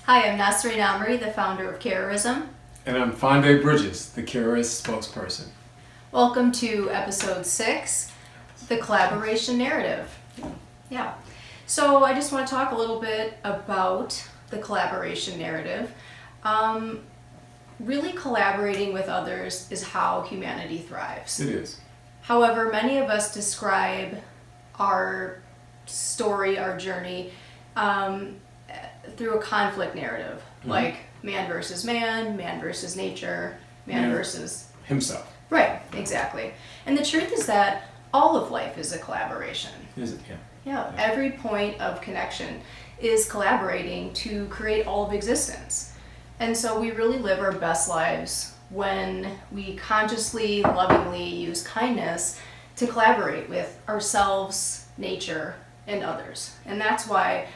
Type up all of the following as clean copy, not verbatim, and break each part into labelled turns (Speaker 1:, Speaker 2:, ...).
Speaker 1: Hi, I'm Nasreen Amri, the founder of Carrorism.
Speaker 2: And I'm Fonde Bridges, the Carrorist spokesperson.
Speaker 1: Welcome to episode 6, the collaboration narrative. Yeah. So I just want to talk a little bit about the collaboration narrative. Really collaborating with others is how humanity thrives.
Speaker 2: It is.
Speaker 1: However, many of us describe our story, our journey, through a conflict narrative, like man versus nature, man versus
Speaker 2: himself.
Speaker 1: Right, exactly. And the truth is that all of life is a collaboration.
Speaker 2: Is it? Yeah.
Speaker 1: Yeah, every point of connection is collaborating to create all of existence. And so we really live our best lives when we consciously, lovingly use kindness to collaborate with ourselves, nature, and others. And that's why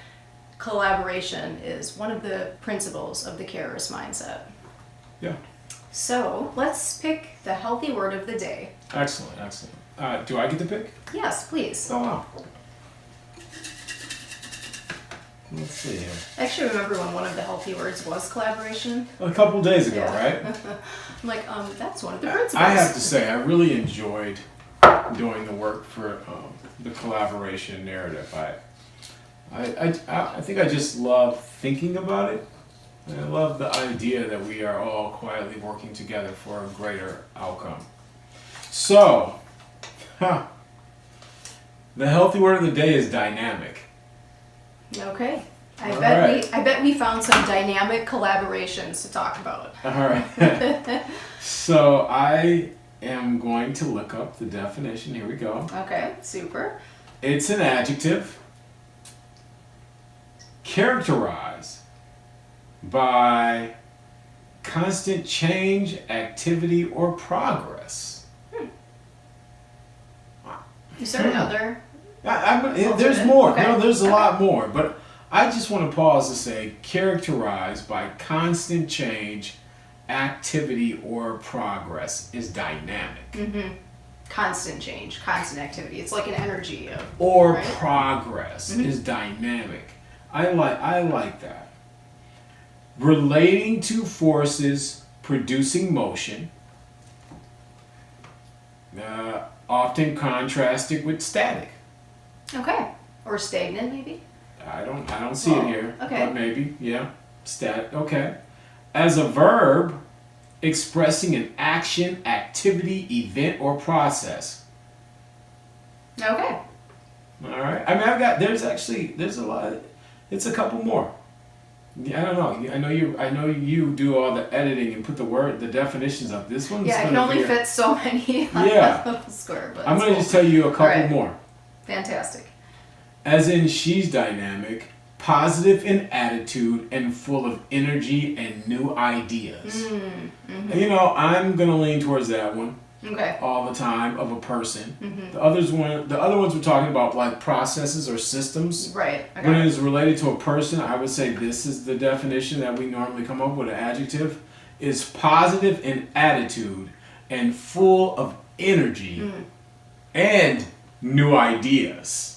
Speaker 1: collaboration is one of the principles of the Carrorist mindset.
Speaker 2: Yeah.
Speaker 1: So let's pick the healthy word of the day.
Speaker 2: Excellent. Do I get to pick?
Speaker 1: Yes, please.
Speaker 2: Oh, wow. Let's see here.
Speaker 1: I actually remember when one of the healthy words was collaboration.
Speaker 2: A couple days ago,
Speaker 1: Yeah.
Speaker 2: right?
Speaker 1: I'm like, that's one of the principles.
Speaker 2: I have to say, I really enjoyed doing the work for the collaboration narrative. I think I just love thinking about it. And I love the idea that we are all quietly working together for a greater outcome. So, the healthy word of the day is dynamic.
Speaker 1: Okay. I
Speaker 2: All
Speaker 1: bet we found some dynamic collaborations to talk about.
Speaker 2: All right. So I am going to look up the definition. Here we go.
Speaker 1: Okay, super.
Speaker 2: It's an adjective characterized by constant change, activity, or progress.
Speaker 1: Is there another?
Speaker 2: There's more.
Speaker 1: Okay.
Speaker 2: No, there's a lot more. But I just want to pause to say characterized by constant change, activity, or progress is dynamic.
Speaker 1: Mm-hmm. Constant change, constant activity. It's like an energy of.
Speaker 2: Or
Speaker 1: right?
Speaker 2: progress is dynamic. I like that. Relating to forces producing motion, often contrasted with static.
Speaker 1: Okay. Or stagnant, maybe?
Speaker 2: I don't see it here.
Speaker 1: Okay.
Speaker 2: But maybe, yeah. Static. Okay. As a verb, expressing an action, activity, event, or process.
Speaker 1: Okay.
Speaker 2: All right. I mean, there's a lot. It's a couple more. I don't know. I know you do all the editing and put the definitions up. This one's
Speaker 1: Yeah, I can only fit so many on
Speaker 2: Yeah.
Speaker 1: the little square. But
Speaker 2: I'm
Speaker 1: it's
Speaker 2: going to
Speaker 1: cool.
Speaker 2: just tell you a couple
Speaker 1: All right.
Speaker 2: more.
Speaker 1: Fantastic.
Speaker 2: As in, she's dynamic, positive in attitude, and full of energy and new ideas.
Speaker 1: Mm-hmm.
Speaker 2: You know, I'm going to lean towards that one
Speaker 1: Okay.
Speaker 2: all the time of a person.
Speaker 1: Mm-hmm.
Speaker 2: The other ones we're talking about like processes or systems.
Speaker 1: Right.
Speaker 2: When it
Speaker 1: Okay.
Speaker 2: is related to a person, I would say this is the definition that we normally come up with. An adjective is positive in attitude and full of energy and new ideas.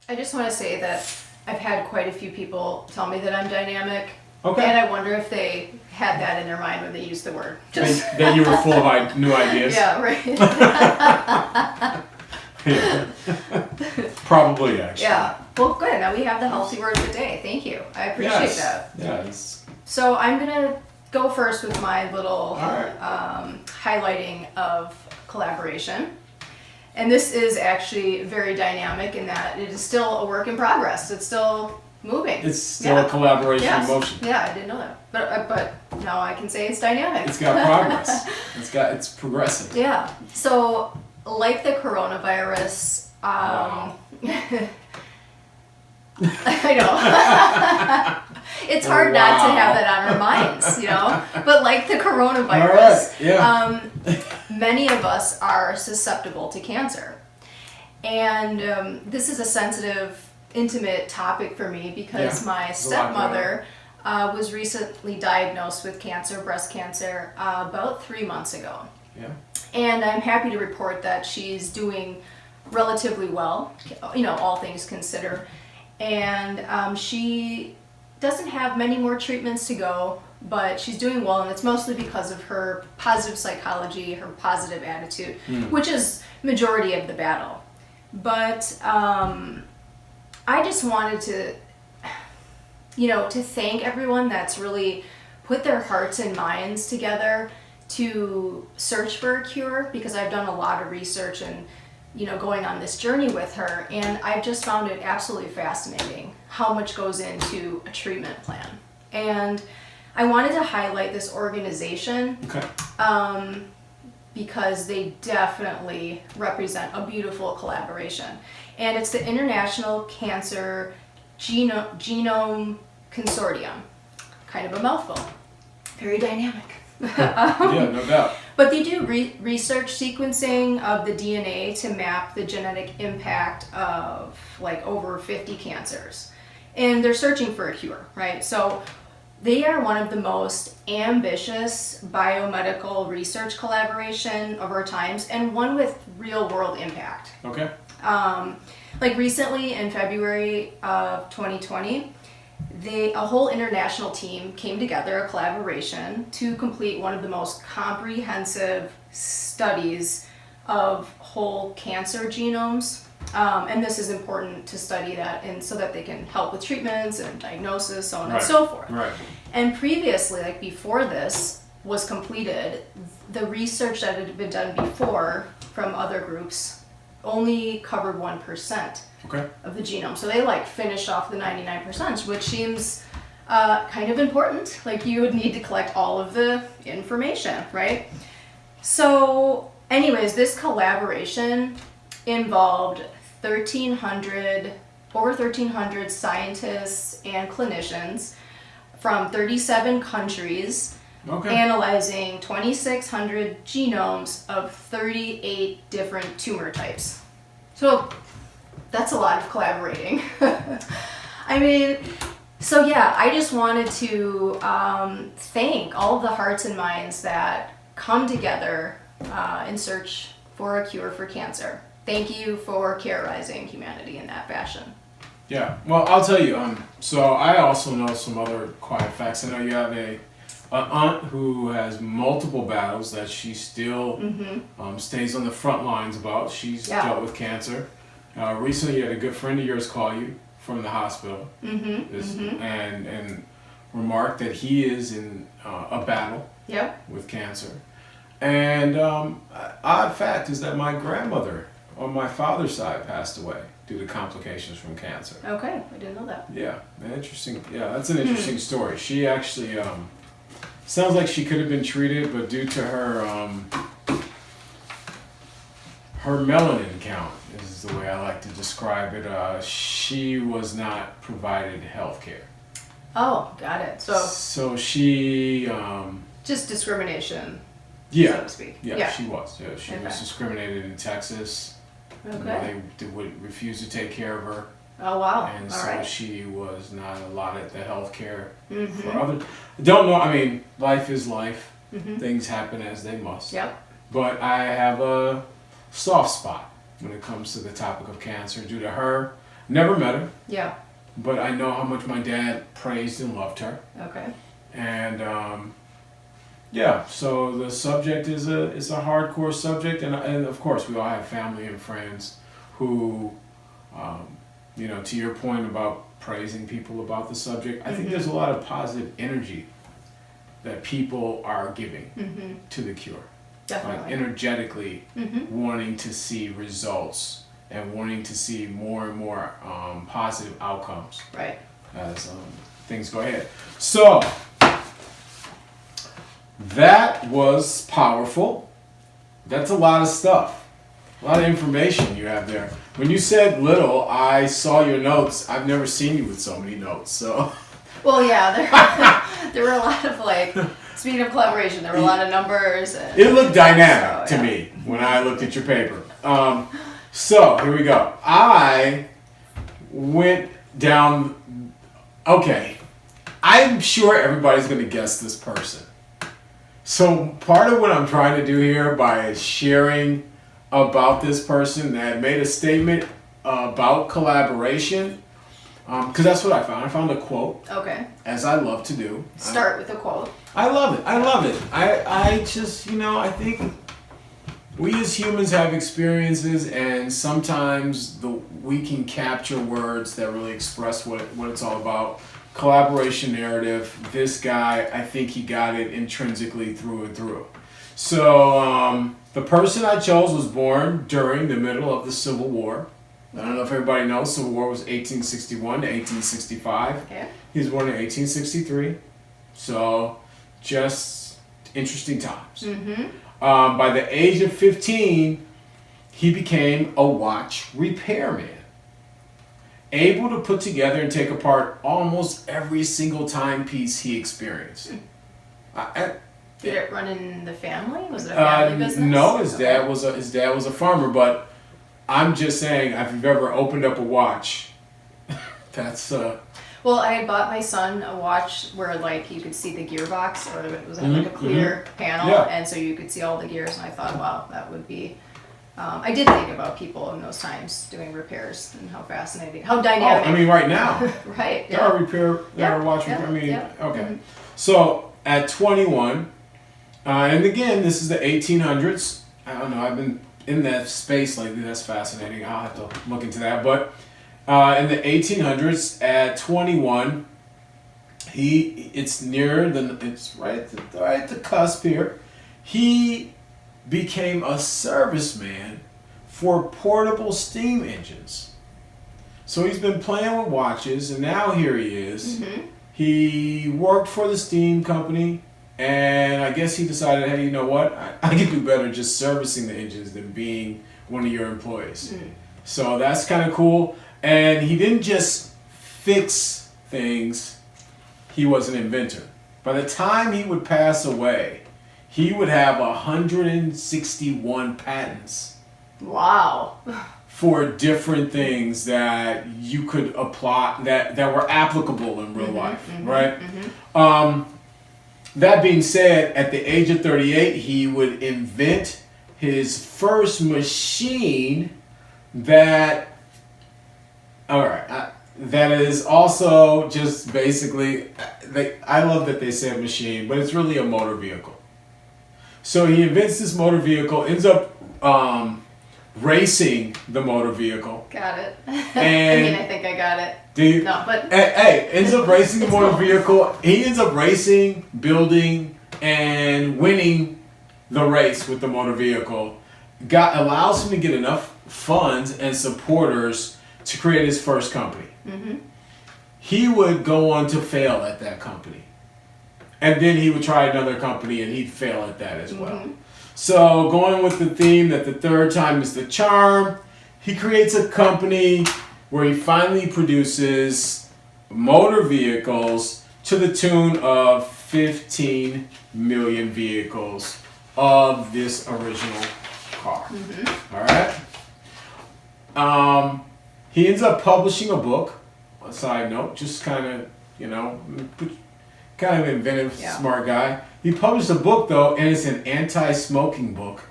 Speaker 1: I just want to say that I've had quite a few people tell me that I'm dynamic.
Speaker 2: Okay.
Speaker 1: And I wonder if they had that in their mind when they used the word.
Speaker 2: That you were full of new ideas?
Speaker 1: Yeah, right.
Speaker 2: Yeah. Probably, actually.
Speaker 1: Yeah. Well, good. Now we have the healthy word of the day. Thank you. I appreciate that.
Speaker 2: Yes.
Speaker 1: So I'm going to go first with my little
Speaker 2: All right.
Speaker 1: highlighting of collaboration. And this is actually very dynamic in that it is still a work in progress. It's still moving.
Speaker 2: It's still a collaboration
Speaker 1: Yes.
Speaker 2: in motion.
Speaker 1: Yeah, I didn't know that. But now I can say it's dynamic.
Speaker 2: It's got progress. It's progressive.
Speaker 1: Yeah. So, like the coronavirus,
Speaker 2: Wow.
Speaker 1: I know. It's hard not to have that on our minds, you know? But like the coronavirus,
Speaker 2: All right. Yeah.
Speaker 1: many of us are susceptible to cancer. And this is a sensitive, intimate topic for me because
Speaker 2: Yeah,
Speaker 1: my
Speaker 2: there's a lot going on.
Speaker 1: stepmother was recently diagnosed with cancer, breast cancer, about 3 months ago.
Speaker 2: Yeah.
Speaker 1: And I'm happy to report that she's doing relatively well, all things considered. And she doesn't have many more treatments to go, but she's doing well, and it's mostly because of her positive psychology, her positive attitude, which is majority of the battle. But I just wanted to, to thank everyone that's really put their hearts and minds together to search for a cure, because I've done a lot of research and going on this journey with her, and I've just found it absolutely fascinating how much goes into a treatment plan. And I wanted to highlight this organization, because they definitely represent a beautiful collaboration. And it's the International Cancer Genome Consortium. Kind of a mouthful. Very dynamic.
Speaker 2: Yeah, no doubt.
Speaker 1: But they do research sequencing of the DNA to map the genetic impact of like over 50 cancers. And they're searching for a cure, right? So they are one of the most ambitious biomedical research collaboration of our times, and one with real world impact.
Speaker 2: Okay.
Speaker 1: Like recently in February of 2020, a whole international team came together, a collaboration, to complete one of the most comprehensive studies of whole cancer genomes. And this is important to study that, and so that they can help with treatments and diagnosis, so on and so forth.
Speaker 2: Right.
Speaker 1: And previously, like before this was completed, the research that had been done before from other groups only covered 1% of the genome. So they finished off the 99%, which seems kind of important. Like you would need to collect all of the information, right? So anyways, this collaboration involved over 1,300 scientists and clinicians from 37 countries, analyzing 2,600 genomes of 38 different tumor types. So that's a lot of collaborating. I just wanted to thank all of the hearts and minds that come together in search for a cure for cancer. Thank you for terrorizing humanity in that fashion.
Speaker 2: Yeah, well, I'll tell you, so I also know some other quiet facts. I know you have an aunt who has multiple battles that she still stays on the front lines about. She's dealt with cancer. Recently, you had a good friend of yours call you from the hospital and remarked that he is in a battle with cancer. And odd fact is that my grandmother on my father's side passed away due to complications from cancer.
Speaker 1: Okay, I didn't know that.
Speaker 2: Yeah, interesting. Yeah, that's an interesting story. She actually sounds like she could have been treated, but due to her her melanin count is the way I like to describe it. She was not provided health care.
Speaker 1: Oh, got it.
Speaker 2: So she
Speaker 1: just discrimination.
Speaker 2: Yeah,
Speaker 1: so to speak.
Speaker 2: Yeah, she was. Yeah, she was discriminated in Texas.
Speaker 1: Okay.
Speaker 2: They would refuse to take care of her.
Speaker 1: Oh, wow.
Speaker 2: And
Speaker 1: all
Speaker 2: so
Speaker 1: right.
Speaker 2: she was not allotted the health care for other. Don't know. I mean, life is life. Things happen as they must.
Speaker 1: Yep.
Speaker 2: But I have a soft spot when it comes to the topic of cancer due to her. Never met her.
Speaker 1: Yeah.
Speaker 2: But I know how much my dad praised and loved her.
Speaker 1: Okay.
Speaker 2: And so the subject is a hardcore subject, and of course we all have family and friends who, to your point about praising people about the subject, I think there's a lot of positive energy that people are giving to the cure.
Speaker 1: Definitely.
Speaker 2: Like energetically wanting to see results and wanting to see more and more positive outcomes.
Speaker 1: Right.
Speaker 2: As things go ahead. So that was powerful. That's a lot of stuff. A lot of information you have there. When you said little, I saw your notes. I've never seen you with so many notes. So.
Speaker 1: Well, yeah, there were a lot of speaking of collaboration, there were a lot of numbers. And,
Speaker 2: it looked dynamic to me when I looked at your paper. So here we go. I went down. Okay, I'm sure everybody's going to guess this person. So part of what I'm trying to do here by sharing about this person that made a statement about collaboration. Because that's what I found. I found a quote,
Speaker 1: Okay.
Speaker 2: as I love to do.
Speaker 1: Start with a quote.
Speaker 2: I love it. I love it. I just, I think we as humans have experiences, and sometimes we can capture words that really express what it's all about. Collaboration narrative. This guy, I think he got it intrinsically through and through. So the person I chose was born during the middle of the Civil War. I don't know if everybody knows, Civil War was 1861 to 1865.
Speaker 1: Okay.
Speaker 2: He was born in 1863. So just interesting times. By the age of 15, he became a watch repairman, able to put together and take apart almost every single timepiece he experienced.
Speaker 1: Did it run in the family? Was it a family business?
Speaker 2: No, his dad was a farmer. But I'm just saying, if you've ever opened up a watch, that's.
Speaker 1: Well, I had bought my son a watch where like you could see the gearbox, or it was like a clear panel, and so you could see all the gears. And I thought, wow, that would be. I did think about people in those times doing repairs and how fascinating, how dynamic.
Speaker 2: Oh, I mean, right now,
Speaker 1: right?
Speaker 2: There are watch repair. I mean, okay. So at 21, and again, this is the 1800s. I don't know. I've been in that space lately. That's fascinating. I'll have to look into that. But in the 1800s, at 21, it's right at the cusp here. He became a serviceman for portable steam engines. So he's been playing with watches, and now here he is. He worked for the steam company, and I guess he decided, hey, you know what? I can do better just servicing the engines than being one of your employees. So that's kind of cool. And he didn't just fix things, he was an inventor. By the time he would pass away, he would have 161 patents.
Speaker 1: Wow.
Speaker 2: For different things that you could apply, that were applicable in real life, right? That being said, at the age of 38, he would invent his first machine that is also just basically, I love that they said machine, but it's really a motor vehicle. So he invents this motor vehicle, ends up racing the motor vehicle.
Speaker 1: Got it.
Speaker 2: And
Speaker 1: I think I got it.
Speaker 2: Do you?
Speaker 1: No, but
Speaker 2: hey, ends up racing the motor vehicle. He ends up racing, building, and winning the race with the motor vehicle. Allows him to get enough funds and supporters to create his first company. He would go on to fail at that company. And then he would try another company and he'd fail at that as well. So going with the theme that the third time is the charm, he creates a company where he finally produces motor vehicles to the tune of 15 million vehicles of this original car. All right? He ends up publishing a book. A side note, just kind of, kind of inventive, smart guy. He published a book, though, and it's an anti-smoking book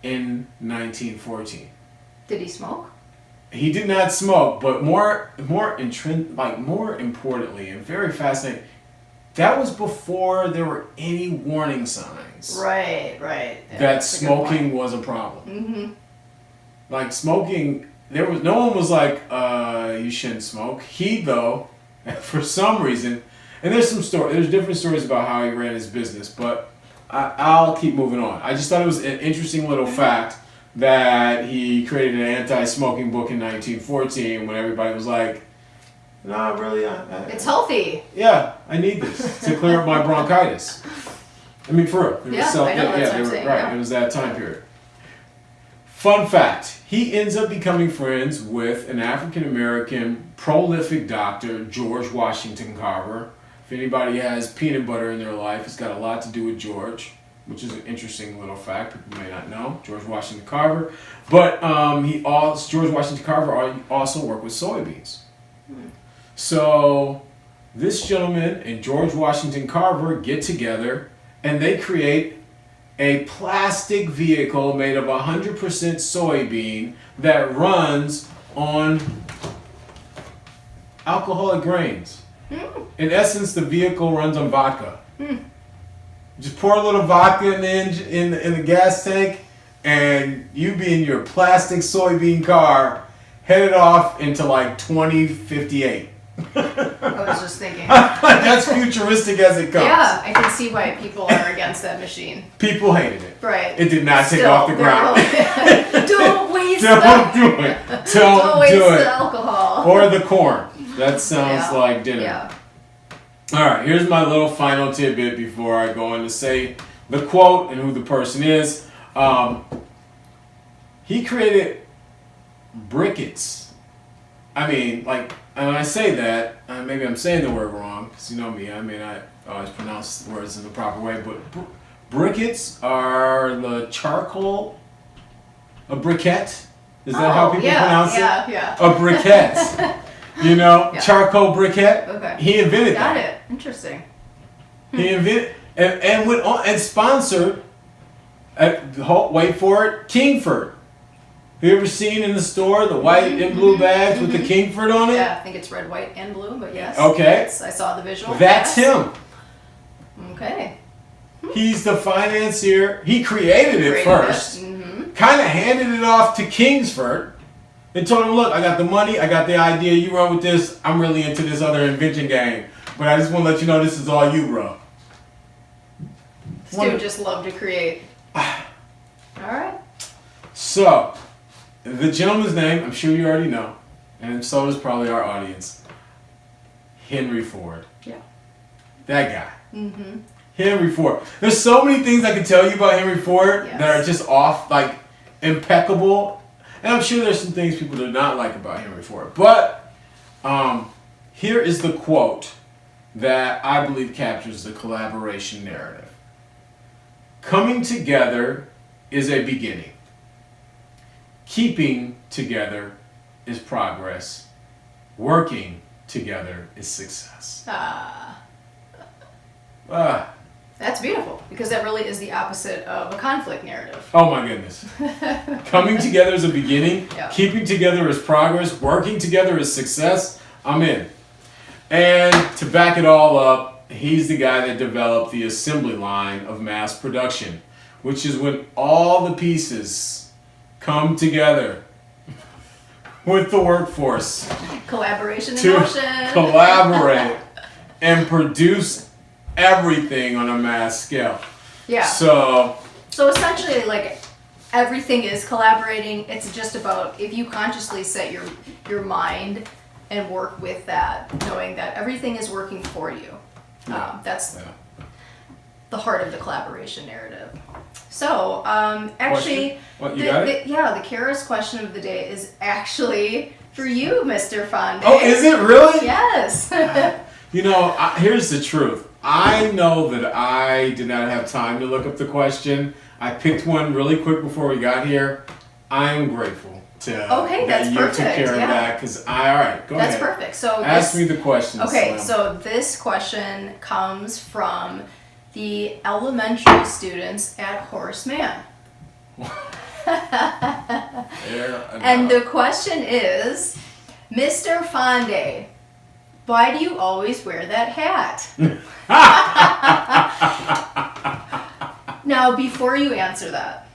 Speaker 2: in 1914.
Speaker 1: did he smoke?
Speaker 2: He did not smoke, but more importantly and very fascinating, that was before there were any warning signs.
Speaker 1: Right. Yeah,
Speaker 2: that smoking was a problem. Like smoking, no one was like, you shouldn't smoke. He though, for some reason, and there's different stories about how he ran his business, but I'll keep moving on. I just thought it was an interesting little fact that he created an anti-smoking book in 1914 when everybody was like, no, really,
Speaker 1: it's healthy.
Speaker 2: Yeah, I need this to clear up my bronchitis. I mean, for real. It was that time period. Fun fact, he ends up becoming friends with an African-American prolific doctor, George Washington Carver. If anybody has peanut butter in their life, it's got a lot to do with George, which is an interesting little fact people may not know. George Washington Carver. But George Washington Carver also worked with soybeans. So this gentleman and George Washington Carver get together and they create a plastic vehicle made of 100% soybean that runs on alcoholic grains. In essence, the vehicle runs on vodka. Just pour a little vodka in the gas tank, and you be in your plastic soybean car headed off into like 2058.
Speaker 1: I was just thinking.
Speaker 2: That's futuristic as it comes.
Speaker 1: Yeah, I can see why people are against that machine.
Speaker 2: People hated it.
Speaker 1: Right.
Speaker 2: It did not take off the ground.
Speaker 1: Don't waste
Speaker 2: Don't do it. Don't
Speaker 1: waste
Speaker 2: do it.
Speaker 1: the alcohol.
Speaker 2: Or the corn. That sounds like dinner.
Speaker 1: Yeah.
Speaker 2: All right, here's my little final tidbit before I go on to say the quote and who the person is. He created briquettes. I mean, like, and when I say that, maybe I'm saying the word wrong, because you know me, I may not always pronounce words in the proper way, but briquettes are the charcoal, a briquette. Is that how people pronounce it?
Speaker 1: Yeah.
Speaker 2: A briquette. You know, charcoal briquette.
Speaker 1: Okay.
Speaker 2: He invented that.
Speaker 1: Got it. Interesting.
Speaker 2: He invented and went on and sponsored. Wait for it, Kingford. Have you ever seen in the store the white and blue bags with the Kingford on it?
Speaker 1: Yeah, I think it's red, white, and blue, but yes.
Speaker 2: Okay.
Speaker 1: I saw the visual.
Speaker 2: That's him.
Speaker 1: Okay.
Speaker 2: He's the financier. He created it first. Kind of handed it off to Kingsford. And told him, look, I got the money, I got the idea, you run with this, I'm really into this other invention game. But I just want to let you know this is all you, bro.
Speaker 1: This dude just loved to create. Alright.
Speaker 2: So, the gentleman's name, I'm sure you already know, and so does probably our audience. Henry Ford.
Speaker 1: Yeah.
Speaker 2: That guy. Henry Ford. There's so many things I can tell you about Henry Ford that are just off, like, impeccable. And I'm sure there's some things people do not like about Henry Ford. But here is the quote that I believe captures the collaboration narrative. Coming together is a beginning. Keeping together is progress. Working together is success.
Speaker 1: That's beautiful, because that really is the opposite of a conflict narrative.
Speaker 2: Oh my goodness. Coming together is a beginning. Keeping together is progress. Working together is success. I'm in. And to back it all up, he's the guy that developed the assembly line of mass production, which is when all the pieces come together with the workforce.
Speaker 1: Collaboration in
Speaker 2: to
Speaker 1: motion.
Speaker 2: Collaborate and produce everything on a mass scale.
Speaker 1: Yeah.
Speaker 2: So
Speaker 1: essentially, like, everything is collaborating. It's just about, if you consciously set your mind and work with that, knowing that everything is working for you. That's the heart of the collaboration narrative. So, actually,
Speaker 2: what, you got it?
Speaker 1: the Carrorist question of the day is actually for you, Mr. Fonde.
Speaker 2: Oh, is it really?
Speaker 1: Yes.
Speaker 2: You know, here's the truth. I know that I did not have time to look up the question. I picked one really quick before we got here. I am grateful to that you took care of that, because all right, go ahead.
Speaker 1: That's perfect. So
Speaker 2: ask me the question.
Speaker 1: Okay, so this question comes from the elementary students at Horace Mann. And the question is, Mr. Fonde, why do you always wear that hat? Now, before you answer that,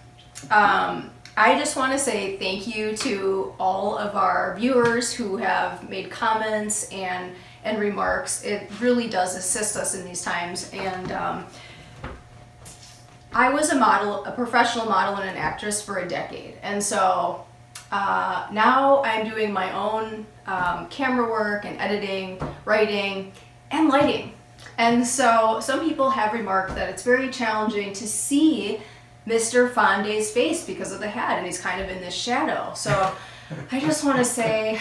Speaker 1: I just want to say thank you to all of our viewers who have made comments and remarks. It really does assist us in these times. And I was a professional model and an actress for a decade. And so now I'm doing my own camera work and editing, writing, and lighting. And so some people have remarked that it's very challenging to see Mr. Fonde's face because of the hat, and he's kind of in this shadow. So I just want to say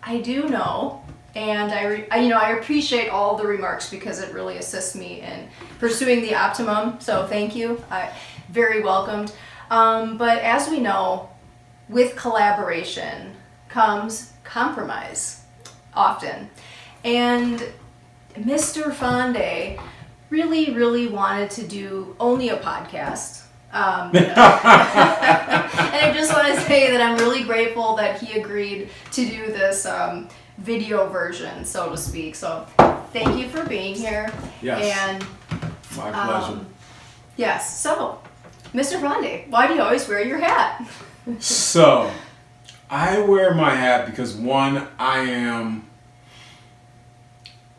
Speaker 1: I do know, and I appreciate all the remarks because it really assists me in pursuing the optimum. So thank you, very welcomed. But as we know, with collaboration comes compromise, often, and Mr. Fonde really wanted to do only a podcast. And I just want to say that I'm really grateful that he agreed to do this video version, so to speak. So thank you for being here.
Speaker 2: Yes.
Speaker 1: And
Speaker 2: My pleasure.
Speaker 1: yes. So, Mr. Fonde, why do you always wear your hat?
Speaker 2: So, I wear my hat because one, I am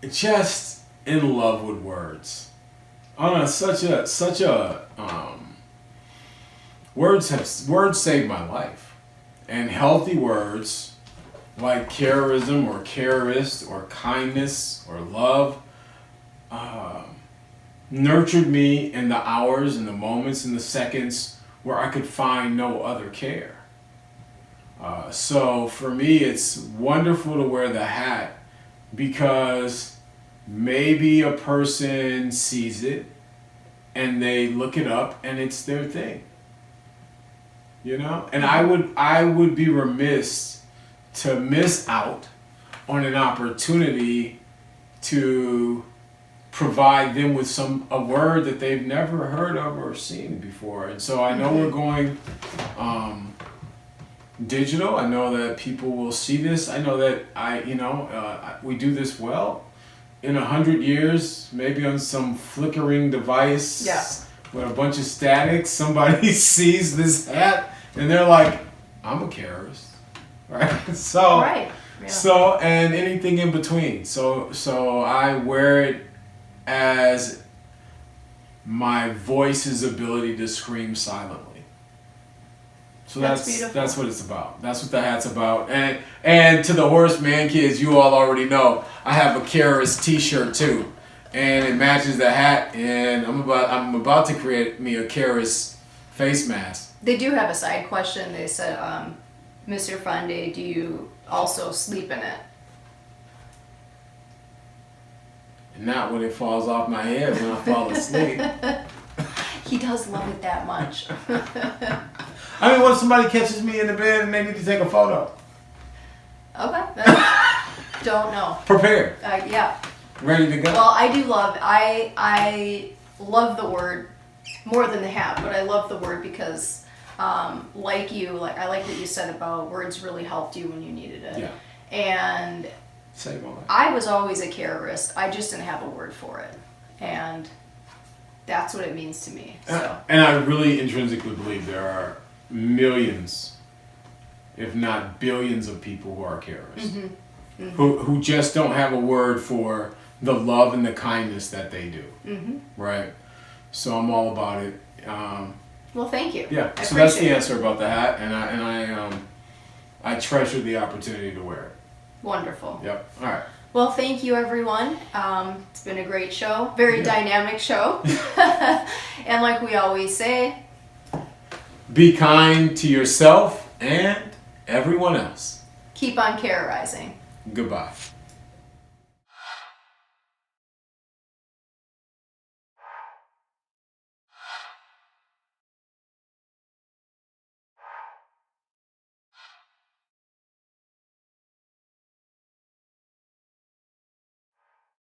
Speaker 2: just in love with words. I don't know, such a words save my life, and healthy words like carrorism or carrorist or kindness or love nurtured me in the hours and the moments and the seconds where I could find no other care. So for me, it's wonderful to wear the hat because maybe a person sees it and they look it up and it's their thing. You know? And I would be remiss to miss out on an opportunity to provide them with a word that they've never heard of or seen before. And so I know we're going digital. I know that people will see this. I know that we do this well. In 100 years, maybe on some flickering device with a bunch of static, somebody sees this hat and they're like, I'm a carrorist. Right? So,
Speaker 1: Right. Yeah.
Speaker 2: So, and anything in between. So I wear it as my voice's ability to scream silently. So
Speaker 1: That's beautiful.
Speaker 2: that's what it's about. That's what the hat's about. And to the Horseman kids, you all already know I have a Carrorist t-shirt too, and it matches the hat. And I'm about to create me a Carrorist face mask.
Speaker 1: They do have a side question. They said, Mr. Fonde, do you also sleep in it?
Speaker 2: And not when it falls off my head when I fall asleep.
Speaker 1: He does love it that much.
Speaker 2: I mean, what if somebody catches me in the bed and they need to take a photo?
Speaker 1: Okay. Don't know.
Speaker 2: Prepared.
Speaker 1: Yeah.
Speaker 2: Ready to go.
Speaker 1: Well, I love the word more than the hat, but I love the word because, like I like what you said about words really helped you when you needed it.
Speaker 2: Yeah.
Speaker 1: And
Speaker 2: Save all that.
Speaker 1: I was always a carrorist. I just didn't have a word for it. And that's what it means to me. So.
Speaker 2: And I really intrinsically believe there are millions, if not billions, of people who are carrorists.
Speaker 1: Mm-hmm. Mm-hmm.
Speaker 2: Who just don't have a word for the love and the kindness that they do.
Speaker 1: Mm-hmm.
Speaker 2: Right? So I'm all about it.
Speaker 1: Well, thank you.
Speaker 2: Yeah.
Speaker 1: I
Speaker 2: So that's the
Speaker 1: appreciate it.
Speaker 2: answer about the hat, and I treasure the opportunity to wear it.
Speaker 1: Wonderful.
Speaker 2: Yep. All right.
Speaker 1: Well, thank you, everyone. It's been a great show. Very dynamic show. And like we always say,
Speaker 2: Be kind to yourself and everyone else.
Speaker 1: keep on carrorizing.
Speaker 2: Goodbye.